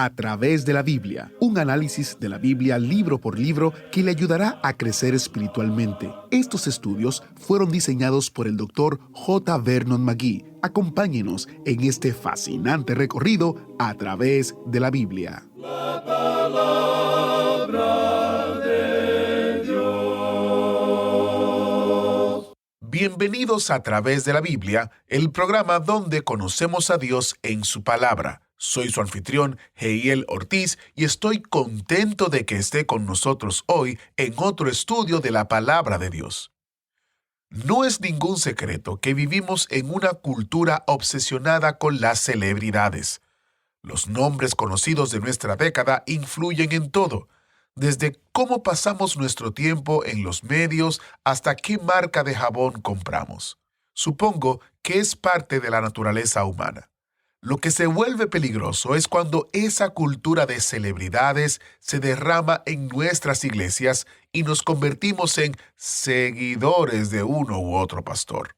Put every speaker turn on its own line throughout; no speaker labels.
A través de la Biblia, un análisis de la Biblia libro por libro que le ayudará a crecer espiritualmente. Estos estudios fueron diseñados por el Dr. J. Vernon McGee. Acompáñenos en este fascinante recorrido a través de la Biblia.
La palabra de Dios.
Bienvenidos a Través de la Biblia, el programa donde conocemos a Dios en su palabra. Soy su anfitrión, Heiel Ortiz, y estoy contento de que esté con nosotros hoy en otro estudio de la palabra de Dios. No es ningún secreto que vivimos en una cultura obsesionada con las celebridades. Los nombres conocidos de nuestra década influyen en todo, desde cómo pasamos nuestro tiempo en los medios hasta qué marca de jabón compramos. Supongo que es parte de la naturaleza humana. Lo que se vuelve peligroso es cuando esa cultura de celebridades se derrama en nuestras iglesias y nos convertimos en seguidores de uno u otro pastor.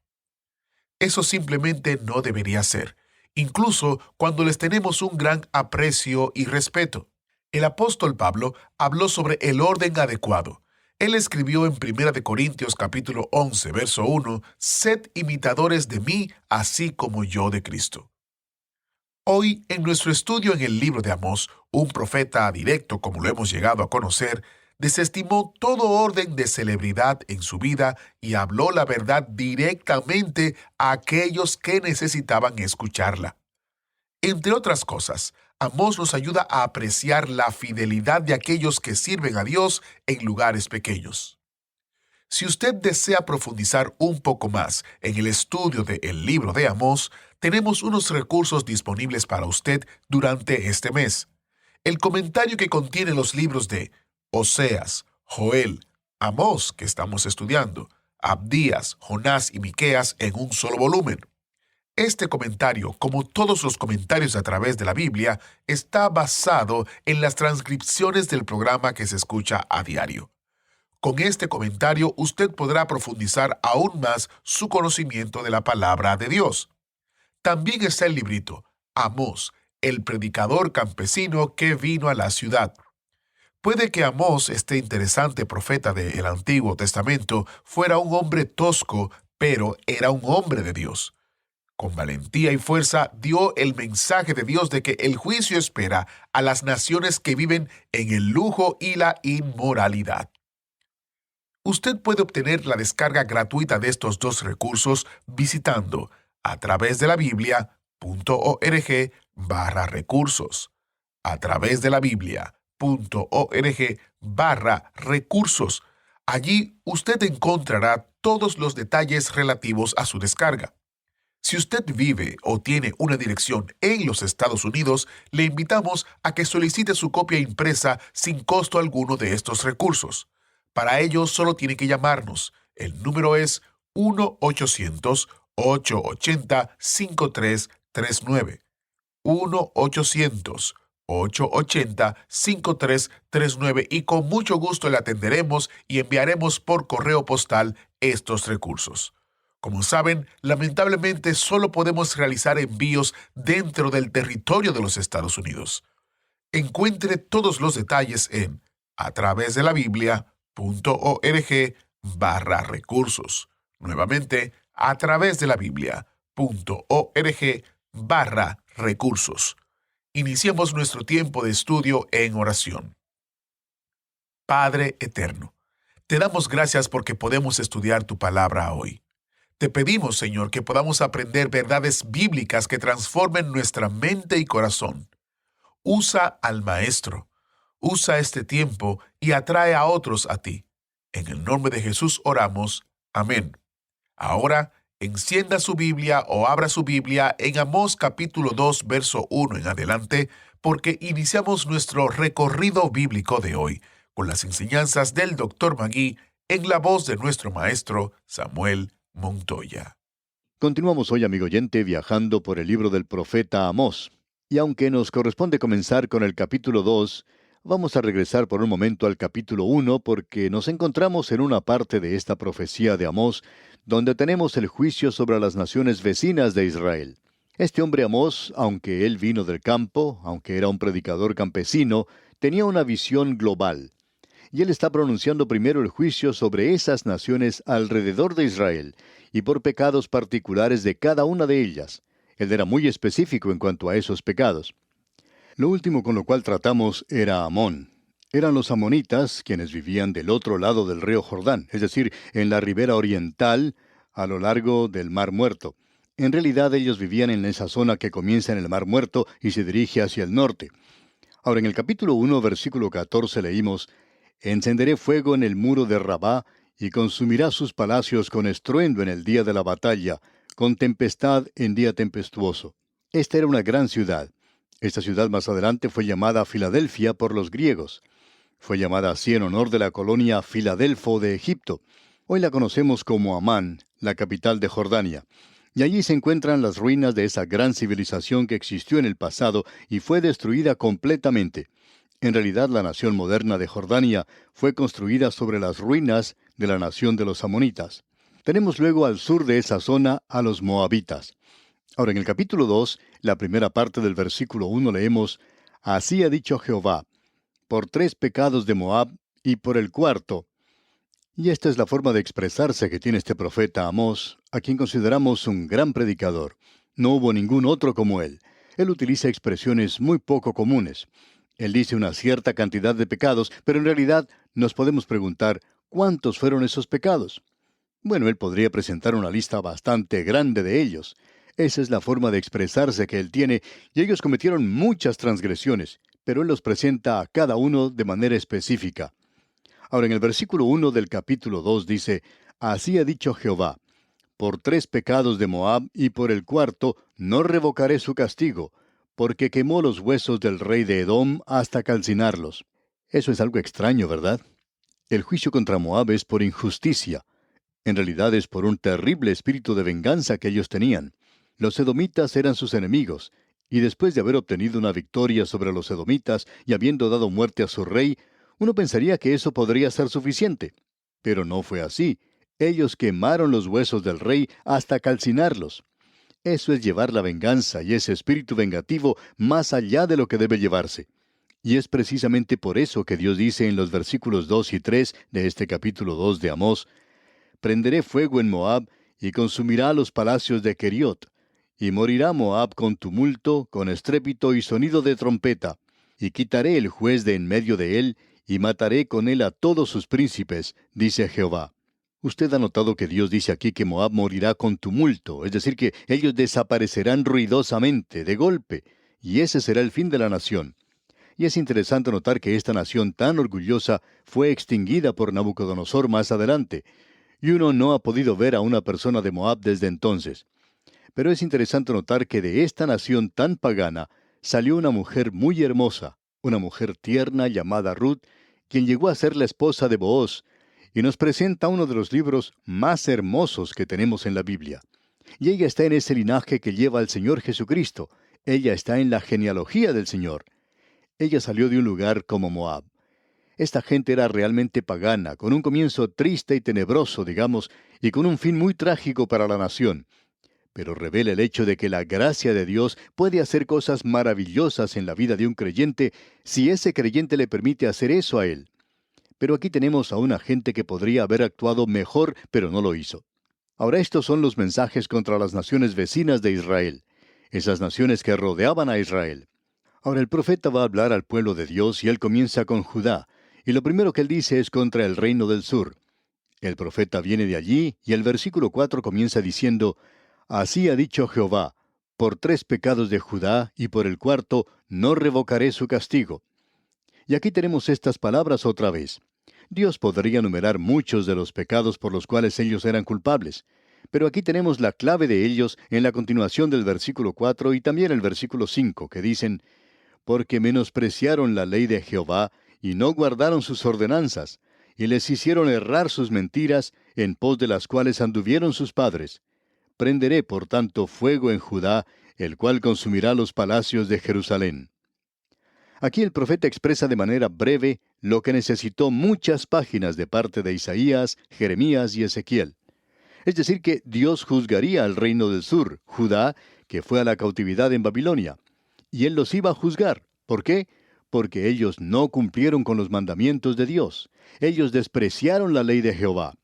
Eso simplemente no debería ser, incluso cuando les tenemos un gran aprecio y respeto. El apóstol Pablo habló sobre el orden adecuado. Él escribió en 1 Corintios capítulo 11, verso 1, «Sed imitadores de mí, así como yo de Cristo». Hoy, en nuestro estudio en el libro de Amós, un profeta directo, como lo hemos llegado a conocer, desestimó todo orden de celebridad en su vida y habló la verdad directamente a aquellos que necesitaban escucharla. Entre otras cosas, Amós nos ayuda a apreciar la fidelidad de aquellos que sirven a Dios en lugares pequeños. Si usted desea profundizar un poco más en el estudio del libro de Amós, tenemos unos recursos disponibles para usted durante este mes. El comentario que contiene los libros de Oseas, Joel, Amós, que estamos estudiando, Abdías, Jonás y Miqueas en un solo volumen. Este comentario, como todos los comentarios a través de la Biblia, está basado en las transcripciones del programa que se escucha a diario. Con este comentario, usted podrá profundizar aún más su conocimiento de la palabra de Dios. También está el librito Amós, el predicador campesino que vino a la ciudad. Puede que Amós, este interesante profeta del Antiguo Testamento, fuera un hombre tosco, pero era un hombre de Dios. Con valentía y fuerza dio el mensaje de Dios de que el juicio espera a las naciones que viven en el lujo y la inmoralidad. Usted puede obtener la descarga gratuita de estos dos recursos visitando a través de la Biblia.org/recursos. A través de la Biblia.org/recursos. Allí usted encontrará todos los detalles relativos a su descarga. Si usted vive o tiene una dirección en los Estados Unidos, le invitamos a que solicite su copia impresa sin costo alguno de estos recursos. Para ello, solo tiene que llamarnos. El número es 1-800-880-5339. 1-800-880-5339 y con mucho gusto le atenderemos y enviaremos por correo postal estos recursos. Como saben, lamentablemente solo podemos realizar envíos dentro del territorio de los Estados Unidos. Encuentre todos los detalles en a través de la Biblia.org/recursos. Nuevamente, a través de la Biblia.org/recursos. Iniciemos nuestro tiempo de estudio en oración. Padre eterno, te damos gracias porque podemos estudiar tu palabra hoy. Te pedimos, Señor, que podamos aprender verdades bíblicas que transformen nuestra mente y corazón. Usa al Maestro. Usa este tiempo y atrae a otros a ti. En el nombre de Jesús oramos. Amén. Ahora, encienda su Biblia o abra su Biblia en Amós capítulo 2, verso 1 en adelante, porque iniciamos nuestro recorrido bíblico de hoy con las enseñanzas del Dr. McGee en la voz de nuestro maestro Samuel Montoya.
Continuamos hoy, amigo oyente, viajando por el libro del profeta Amós. Y aunque nos corresponde comenzar con el capítulo 2, vamos a regresar por un momento al capítulo 1 porque nos encontramos en una parte de esta profecía de Amós donde tenemos el juicio sobre las naciones vecinas de Israel. Este hombre Amós, aunque él vino del campo, aunque era un predicador campesino, tenía una visión global. Y él está pronunciando primero el juicio sobre esas naciones alrededor de Israel, y por pecados particulares de cada una de ellas. Él era muy específico en cuanto a esos pecados. Lo último con lo cual tratamos era Amón. Eran los amonitas quienes vivían del otro lado del río Jordán, es decir, en la ribera oriental, a lo largo del Mar Muerto. En realidad ellos vivían en esa zona que comienza en el Mar Muerto y se dirige hacia el norte. Ahora, en el capítulo 1, versículo 14 leímos: «Encenderé fuego en el muro de Rabá, y consumirá sus palacios con estruendo en el día de la batalla, con tempestad en día tempestuoso». Esta era una gran ciudad. Esta ciudad más adelante fue llamada Filadelfia por los griegos. Fue llamada así en honor de la colonia Filadelfo de Egipto. Hoy la conocemos como Amán, la capital de Jordania. Y allí se encuentran las ruinas de esa gran civilización que existió en el pasado y fue destruida completamente. En realidad, la nación moderna de Jordania fue construida sobre las ruinas de la nación de los amonitas. Tenemos luego al sur de esa zona a los moabitas. Ahora, en el capítulo 2, la primera parte del versículo 1 leemos: «Así ha dicho Jehová, por 3 pecados de Moab, y por el cuarto». Y esta es la forma de expresarse que tiene este profeta Amós, a quien consideramos un gran predicador. No hubo ningún otro como él. Él utiliza expresiones muy poco comunes. Él dice una cierta cantidad de pecados, pero en realidad nos podemos preguntar, ¿cuántos fueron esos pecados? Bueno, él podría presentar una lista bastante grande de ellos. Esa es la forma de expresarse que él tiene, y ellos cometieron muchas transgresiones, pero él los presenta a cada uno de manera específica. Ahora, en el versículo 1 del capítulo 2 dice: «Así ha dicho Jehová, por 3 pecados de Moab, y por el cuarto no revocaré su castigo, porque quemó los huesos del rey de Edom hasta calcinarlos». Eso es algo extraño, ¿verdad? El juicio contra Moab es por injusticia. En realidad es por un terrible espíritu de venganza que ellos tenían. Los edomitas eran sus enemigos, y después de haber obtenido una victoria sobre los edomitas y habiendo dado muerte a su rey, uno pensaría que eso podría ser suficiente. Pero no fue así. Ellos quemaron los huesos del rey hasta calcinarlos. Eso es llevar la venganza y ese espíritu vengativo más allá de lo que debe llevarse. Y es precisamente por eso que Dios dice en los versículos 2 y 3 de este capítulo 2 de Amós: «Prenderé fuego en Moab, y consumirá los palacios de Keriot. Y morirá Moab con tumulto, con estrépito y sonido de trompeta. Y quitaré el juez de en medio de él, y mataré con él a todos sus príncipes, dice Jehová». Usted ha notado que Dios dice aquí que Moab morirá con tumulto, es decir, que ellos desaparecerán ruidosamente, de golpe, y ese será el fin de la nación. Y es interesante notar que esta nación tan orgullosa fue extinguida por Nabucodonosor más adelante, y uno no ha podido ver a una persona de Moab desde entonces. Pero es interesante notar que de esta nación tan pagana salió una mujer muy hermosa, una mujer tierna llamada Ruth, quien llegó a ser la esposa de Booz, y nos presenta uno de los libros más hermosos que tenemos en la Biblia. Y ella está en ese linaje que lleva al Señor Jesucristo. Ella está en la genealogía del Señor. Ella salió de un lugar como Moab. Esta gente era realmente pagana, con un comienzo triste y tenebroso, digamos, y con un fin muy trágico para la nación. Pero revela el hecho de que la gracia de Dios puede hacer cosas maravillosas en la vida de un creyente si ese creyente le permite hacer eso a él. Pero aquí tenemos a una gente que podría haber actuado mejor, pero no lo hizo. Ahora, estos son los mensajes contra las naciones vecinas de Israel, esas naciones que rodeaban a Israel. Ahora, el profeta va a hablar al pueblo de Dios y él comienza con Judá, y lo primero que él dice es contra el reino del sur. El profeta viene de allí y el versículo 4 comienza diciendo: «Así ha dicho Jehová, por 3 pecados de Judá, y por el cuarto no revocaré su castigo». Y aquí tenemos estas palabras otra vez. Dios podría enumerar muchos de los pecados por los cuales ellos eran culpables, pero aquí tenemos la clave de ellos en la continuación del versículo 4 y también el versículo 5, que dicen: «Porque menospreciaron la ley de Jehová, y no guardaron sus ordenanzas, y les hicieron errar sus mentiras, en pos de las cuales anduvieron sus padres. Prenderé, por tanto, fuego en Judá, el cual consumirá los palacios de Jerusalén». Aquí el profeta expresa de manera breve lo que necesitó muchas páginas de parte de Isaías, Jeremías y Ezequiel. Es decir, que Dios juzgaría al reino del sur, Judá, que fue a la cautividad en Babilonia. Y él los iba a juzgar. ¿Por qué? Porque ellos no cumplieron con los mandamientos de Dios. Ellos despreciaron la ley de Jehová.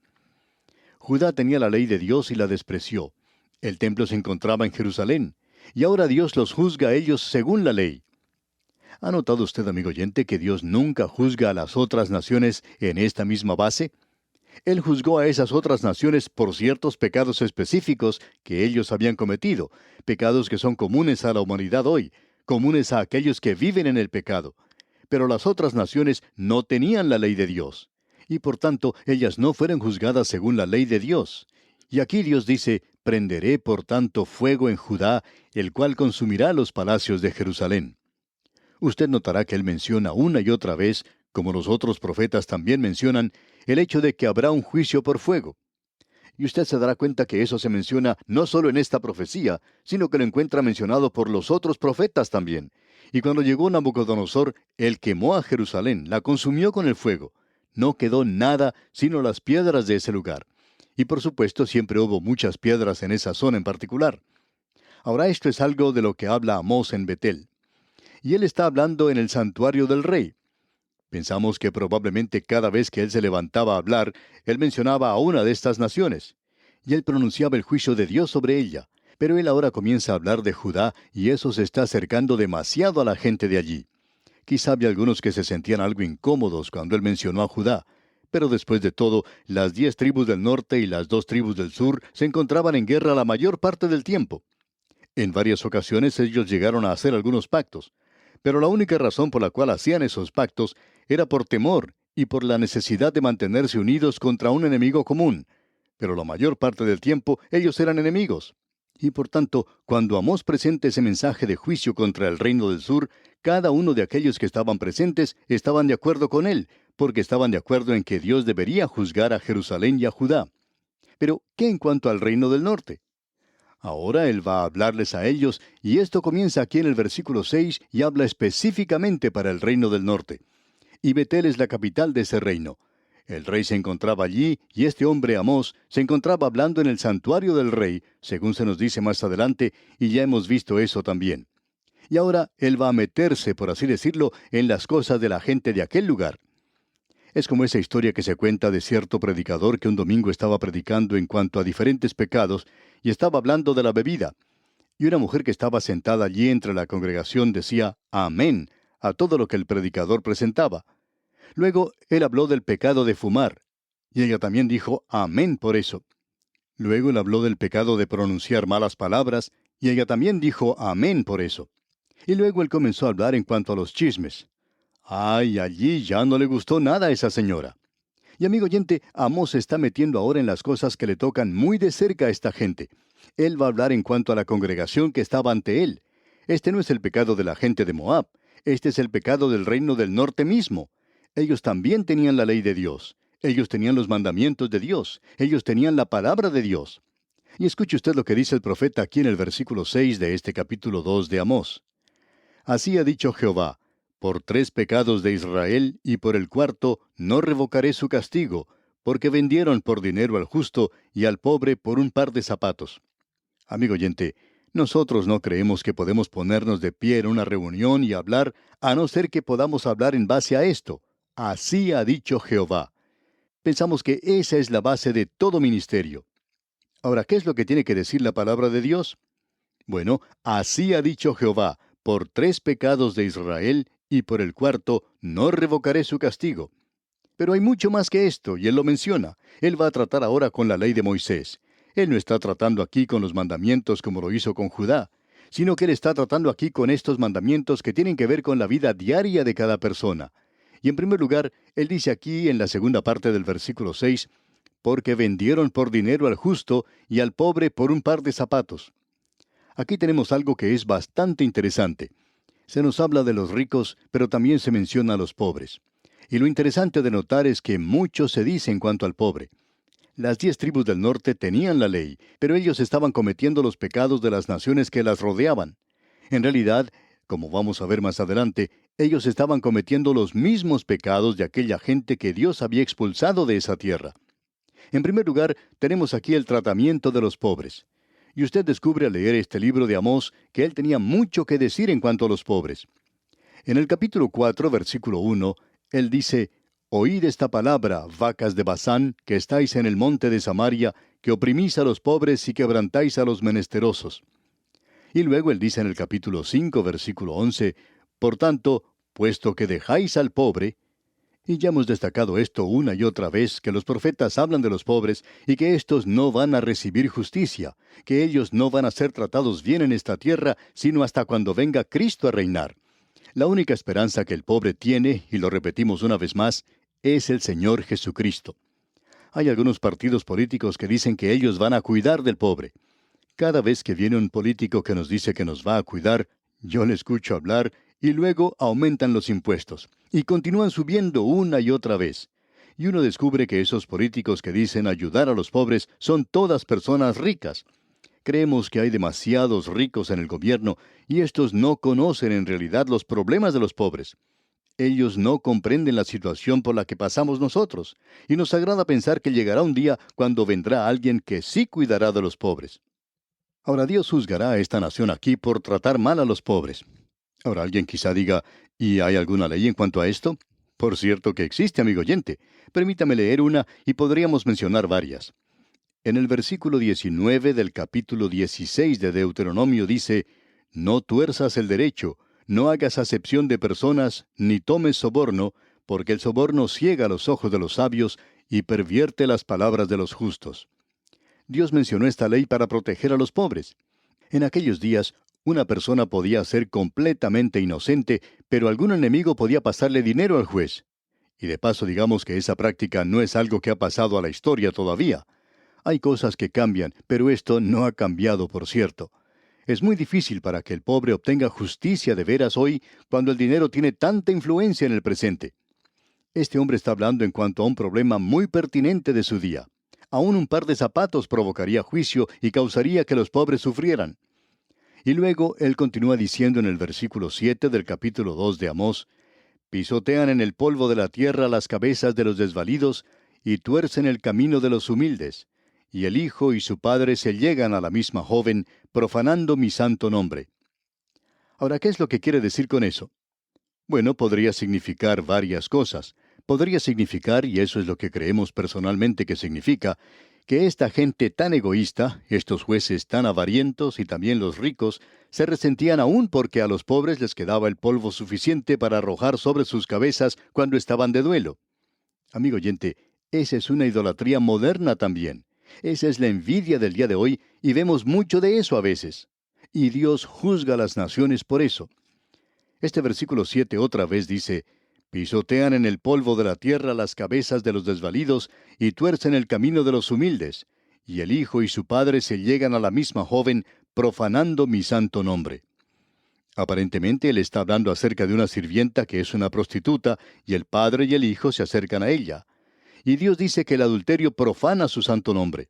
Judá tenía la ley de Dios y la despreció. El templo se encontraba en Jerusalén, y ahora Dios los juzga a ellos según la ley. ¿Ha notado usted, amigo oyente, que Dios nunca juzga a las otras naciones en esta misma base? Él juzgó a esas otras naciones por ciertos pecados específicos que ellos habían cometido, pecados que son comunes a la humanidad hoy, comunes a aquellos que viven en el pecado. Pero las otras naciones no tenían la ley de Dios, y por tanto ellas no fueron juzgadas según la ley de Dios. Y aquí Dios dice: «Prenderé por tanto fuego en Judá, el cual consumirá los palacios de Jerusalén». Usted notará que él menciona una y otra vez, como los otros profetas también mencionan, el hecho de que habrá un juicio por fuego. Y usted se dará cuenta que eso se menciona no solo en esta profecía, sino que lo encuentra mencionado por los otros profetas también. Y cuando llegó Nabucodonosor, él quemó a Jerusalén, la consumió con el fuego. No quedó nada sino las piedras de ese lugar. Y por supuesto siempre hubo muchas piedras en esa zona en particular. Ahora esto es algo de lo que habla Amós en Betel. Y él está hablando en el santuario del rey. Pensamos que probablemente cada vez que él se levantaba a hablar, él mencionaba a una de estas naciones. Y él pronunciaba el juicio de Dios sobre ella. Pero él ahora comienza a hablar de Judá, y eso se está acercando demasiado a la gente de allí. Quizá había algunos que se sentían algo incómodos cuando él mencionó a Judá. Pero después de todo, las 10 tribus del norte y las 2 tribus del sur se encontraban en guerra la mayor parte del tiempo. En varias ocasiones ellos llegaron a hacer algunos pactos. Pero la única razón por la cual hacían esos pactos era por temor y por la necesidad de mantenerse unidos contra un enemigo común. Pero la mayor parte del tiempo ellos eran enemigos. Y por tanto, cuando Amós presenta ese mensaje de juicio contra el reino del sur, cada uno de aquellos que estaban presentes estaban de acuerdo con él, porque estaban de acuerdo en que Dios debería juzgar a Jerusalén y a Judá. Pero, ¿qué en cuanto al reino del norte? Ahora él va a hablarles a ellos, y esto comienza aquí en el versículo 6 y habla específicamente para el reino del norte. Y Betel es la capital de ese reino. El rey se encontraba allí, y este hombre Amós se encontraba hablando en el santuario del rey, según se nos dice más adelante, y ya hemos visto eso también. Y ahora él va a meterse, por así decirlo, en las cosas de la gente de aquel lugar. Es como esa historia que se cuenta de cierto predicador que un domingo estaba predicando en cuanto a diferentes pecados y estaba hablando de la bebida. Y una mujer que estaba sentada allí entre la congregación decía «Amén» a todo lo que el predicador presentaba. Luego él habló del pecado de fumar, y ella también dijo «Amén» por eso. Luego él habló del pecado de pronunciar malas palabras, y ella también dijo «Amén» por eso. Y luego él comenzó a hablar en cuanto a los chismes. ¡Ay! Allí ya no le gustó nada a esa señora. Y amigo oyente, Amós se está metiendo ahora en las cosas que le tocan muy de cerca a esta gente. Él va a hablar en cuanto a la congregación que estaba ante él. Este no es el pecado de la gente de Moab. Este es el pecado del reino del norte mismo. Ellos también tenían la ley de Dios. Ellos tenían los mandamientos de Dios. Ellos tenían la palabra de Dios. Y escuche usted lo que dice el profeta aquí en el versículo 6 de este capítulo 2 de Amós. Así ha dicho Jehová: por 3 pecados de Israel, y por el 4 no revocaré su castigo, porque vendieron por dinero al justo y al pobre por un par de zapatos. Amigo oyente, nosotros no creemos que podemos ponernos de pie en una reunión y hablar, a no ser que podamos hablar en base a esto. Así ha dicho Jehová. Pensamos que esa es la base de todo ministerio. Ahora, ¿qué es lo que tiene que decir la palabra de Dios? Bueno, así ha dicho Jehová: por 3 pecados de Israel, y por el 4 no revocaré su castigo. Pero hay mucho más que esto, y él lo menciona. Él va a tratar ahora con la ley de Moisés. Él no está tratando aquí con los mandamientos como lo hizo con Judá, sino que él está tratando aquí con estos mandamientos que tienen que ver con la vida diaria de cada persona. Y en primer lugar, él dice aquí en la segunda parte del versículo 6, porque vendieron por dinero al justo y al pobre por un par de zapatos. Aquí tenemos algo que es bastante interesante. Se nos habla de los ricos, pero también se menciona a los pobres. Y lo interesante de notar es que mucho se dice en cuanto al pobre. Las 10 tribus del norte tenían la ley, pero ellos estaban cometiendo los pecados de las naciones que las rodeaban. En realidad, como vamos a ver más adelante, ellos estaban cometiendo los mismos pecados de aquella gente que Dios había expulsado de esa tierra. En primer lugar, tenemos aquí el tratamiento de los pobres. Y usted descubre al leer este libro de Amós que él tenía mucho que decir en cuanto a los pobres. En el capítulo 4, versículo 1, él dice: Oíd esta palabra, vacas de Basán, que estáis en el monte de Samaria, que oprimís a los pobres y quebrantáis a los menesterosos. Y luego él dice en el capítulo 5, versículo 11, Por tanto, puesto que dejáis al pobre, y ya hemos destacado esto una y otra vez, que los profetas hablan de los pobres y que éstos no van a recibir justicia, que ellos no van a ser tratados bien en esta tierra, sino hasta cuando venga Cristo a reinar. La única esperanza que el pobre tiene, y lo repetimos una vez más, es el Señor Jesucristo. Hay algunos partidos políticos que dicen que ellos van a cuidar del pobre. Cada vez que viene un político que nos dice que nos va a cuidar, yo le escucho hablar y luego aumentan los impuestos y continúan subiendo una y otra vez. Y uno descubre que esos políticos que dicen ayudar a los pobres son todas personas ricas. Creemos que hay demasiados ricos en el gobierno y estos no conocen en realidad los problemas de los pobres. Ellos no comprenden la situación por la que pasamos nosotros, y nos agrada pensar que llegará un día cuando vendrá alguien que sí cuidará de los pobres. Ahora Dios juzgará a esta nación aquí por tratar mal a los pobres. Ahora alguien quizá diga, ¿y hay alguna ley en cuanto a esto? Por cierto que existe, amigo oyente. Permítame leer una y podríamos mencionar varias. En el versículo 19 del capítulo 16 de Deuteronomio dice: No tuerzas el derecho, no hagas acepción de personas, ni tomes soborno, porque el soborno ciega los ojos de los sabios y pervierte las palabras de los justos. Dios mencionó esta ley para proteger a los pobres. En aquellos días, una persona podía ser completamente inocente, pero algún enemigo podía pasarle dinero al juez. Y de paso digamos que esa práctica no es algo que ha pasado a la historia todavía. Hay cosas que cambian, pero esto no ha cambiado, por cierto. Es muy difícil para que el pobre obtenga justicia de veras hoy, cuando el dinero tiene tanta influencia en el presente. Este hombre está hablando en cuanto a un problema muy pertinente de su día. Aún un par de zapatos provocaría juicio y causaría que los pobres sufrieran. Y luego él continúa diciendo en el versículo 7 del capítulo 2 de Amós: Pisotean en el polvo de la tierra las cabezas de los desvalidos y tuercen el camino de los humildes. Y el hijo y su padre se llegan a la misma joven, profanando mi santo nombre. Ahora, ¿qué es lo que quiere decir con eso? Bueno, podría significar varias cosas. Podría significar, y eso es lo que creemos personalmente que significa, que esta gente tan egoísta, estos jueces tan avarientos y también los ricos, se resentían aún porque a los pobres les quedaba el polvo suficiente para arrojar sobre sus cabezas cuando estaban de duelo. Amigo oyente, esa es una idolatría moderna también. Esa es la envidia del día de hoy, y vemos mucho de eso a veces. Y Dios juzga a las naciones por eso. Este versículo 7 otra vez dice: Pisotean en el polvo de la tierra las cabezas de los desvalidos y tuercen el camino de los humildes. Y el hijo y su padre se llegan a la misma joven, profanando mi santo nombre. Aparentemente él está hablando acerca de una sirvienta que es una prostituta, y el padre y el hijo se acercan a ella. Y Dios dice que el adulterio profana su santo nombre.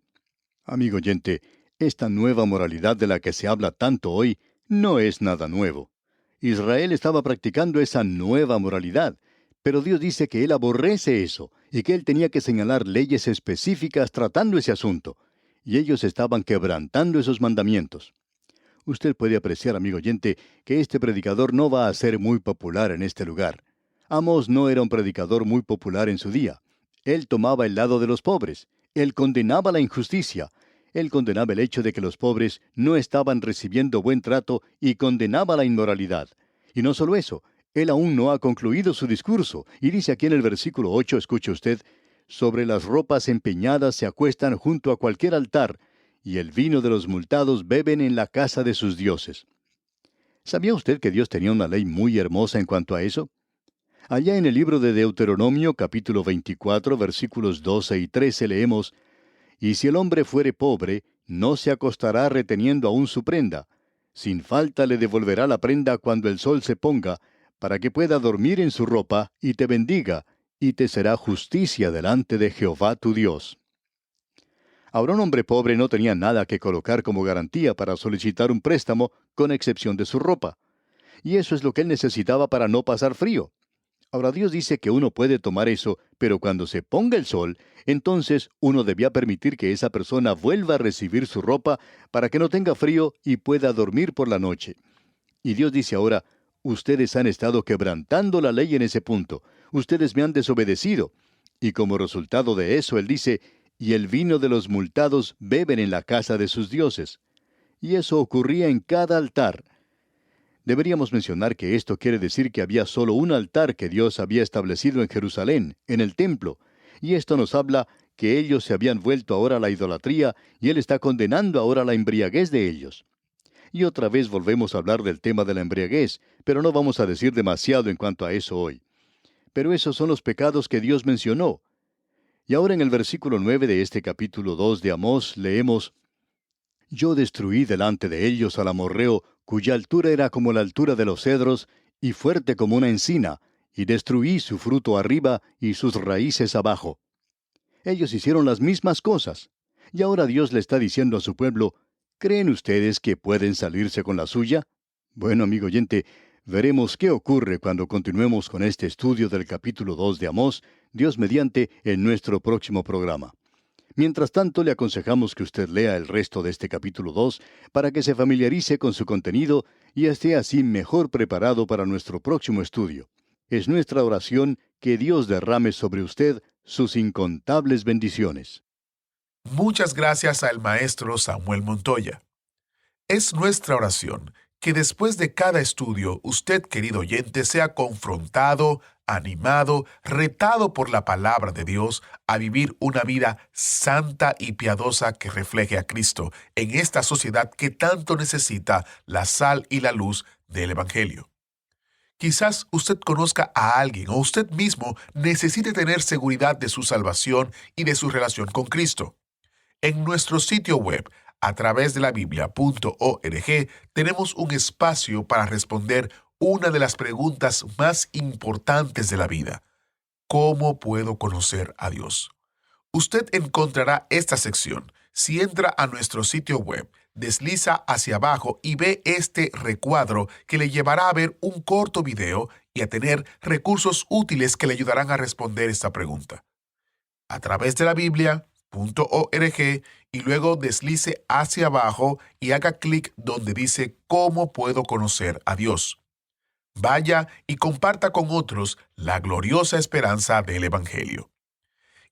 Amigo oyente, esta nueva moralidad de la que se habla tanto hoy no es nada nuevo. Israel estaba practicando esa nueva moralidad, pero Dios dice que Él aborrece eso y que Él tenía que señalar leyes específicas tratando ese asunto, y ellos estaban quebrantando esos mandamientos. Usted puede apreciar, amigo oyente, que este predicador no va a ser muy popular en este lugar. Amós no era un predicador muy popular en su día. Él tomaba el lado de los pobres. Él condenaba la injusticia. Él condenaba el hecho de que los pobres no estaban recibiendo buen trato y condenaba la inmoralidad. Y no solo eso, él aún no ha concluido su discurso. Y dice aquí en el versículo 8, escuche usted: Sobre las ropas empeñadas se acuestan junto a cualquier altar, y el vino de los multados beben en la casa de sus dioses. ¿Sabía usted que Dios tenía una ley muy hermosa en cuanto a eso? Allá en el libro de Deuteronomio, capítulo 24, versículos 12 y 13, leemos: Y si el hombre fuere pobre, no se acostará reteniendo aún su prenda. Sin falta le devolverá la prenda cuando el sol se ponga, para que pueda dormir en su ropa, y te bendiga, y te será justicia delante de Jehová tu Dios. Ahora un hombre pobre no tenía nada que colocar como garantía para solicitar un préstamo, con excepción de su ropa. Y eso es lo que él necesitaba para no pasar frío. Ahora Dios dice que uno puede tomar eso, pero cuando se ponga el sol, entonces uno debía permitir que esa persona vuelva a recibir su ropa para que no tenga frío y pueda dormir por la noche. Y Dios dice ahora, ustedes han estado quebrantando la ley en ese punto, ustedes me han desobedecido. Y como resultado de eso, Él dice, y el vino de los multados beben en la casa de sus dioses. Y eso ocurría en cada altar. Deberíamos mencionar que esto quiere decir que había solo un altar que Dios había establecido en Jerusalén, en el templo, y esto nos habla que ellos se habían vuelto ahora a la idolatría, y Él está condenando ahora la embriaguez de ellos. Y otra vez volvemos a hablar del tema de la embriaguez, pero no vamos a decir demasiado en cuanto a eso hoy. Pero esos son los pecados que Dios mencionó. Y ahora en el versículo 9 de este capítulo 2 de Amós leemos, Yo destruí delante de ellos al amorreo, cuya altura era como la altura de los cedros, y fuerte como una encina, y destruí su fruto arriba y sus raíces abajo. Ellos hicieron las mismas cosas. Y ahora Dios le está diciendo a su pueblo, ¿creen ustedes que pueden salirse con la suya? Bueno, amigo oyente, veremos qué ocurre cuando continuemos con este estudio del capítulo 2 de Amós, Dios mediante, en nuestro próximo programa. Mientras tanto, le aconsejamos que usted lea el resto de este capítulo 2 para que se familiarice con su contenido y esté así mejor preparado para nuestro próximo estudio. Es nuestra oración que Dios derrame sobre usted sus incontables bendiciones.
Muchas gracias al maestro Samuel Montoya. Es nuestra oración que después de cada estudio usted, querido oyente, sea confrontado, animado, retado por la palabra de Dios a vivir una vida santa y piadosa que refleje a Cristo en esta sociedad que tanto necesita la sal y la luz del Evangelio. Quizás usted conozca a alguien o usted mismo necesite tener seguridad de su salvación y de su relación con Cristo. En nuestro sitio web, a través de la Biblia.org, tenemos un espacio para responder una de las preguntas más importantes de la vida. ¿Cómo puedo conocer a Dios? Usted encontrará esta sección. Si entra a nuestro sitio web, desliza hacia abajo y ve este recuadro que le llevará a ver un corto video y a tener recursos útiles que le ayudarán a responder esta pregunta. A través de la Biblia.org y luego deslice hacia abajo y haga clic donde dice ¿Cómo puedo conocer a Dios? Vaya y comparta con otros la gloriosa esperanza del Evangelio.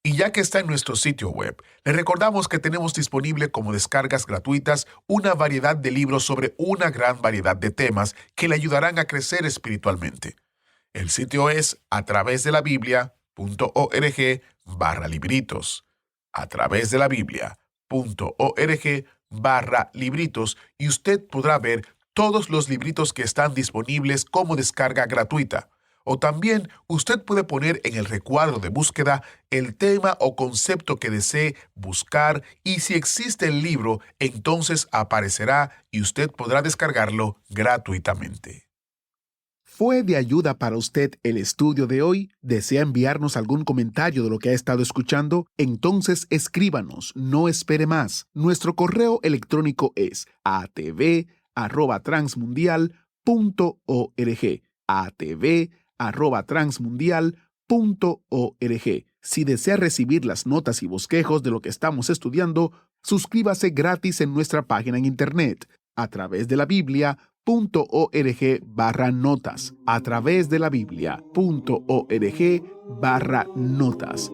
Y ya que está en nuestro sitio web, le recordamos que tenemos disponible como descargas gratuitas una variedad de libros sobre una gran variedad de temas que le ayudarán a crecer espiritualmente. El sitio es a través de la Biblia.org/libritos. A través de la Biblia.org/libritos y usted podrá ver todos los libritos que están disponibles como descarga gratuita. O también usted puede poner en el recuadro de búsqueda el tema o concepto que desee buscar y si existe el libro, entonces aparecerá y usted podrá descargarlo gratuitamente.
¿Fue de ayuda para usted el estudio de hoy? ¿Desea enviarnos algún comentario de lo que ha estado escuchando? Entonces escríbanos, no espere más. Nuestro correo electrónico es atv@transmundial.org. atv@transmundial.org. Si desea recibir las notas y bosquejos de lo que estamos estudiando, suscríbase gratis en nuestra página en internet a través de la Biblia.org/notas. A través de la Biblia.org/notas.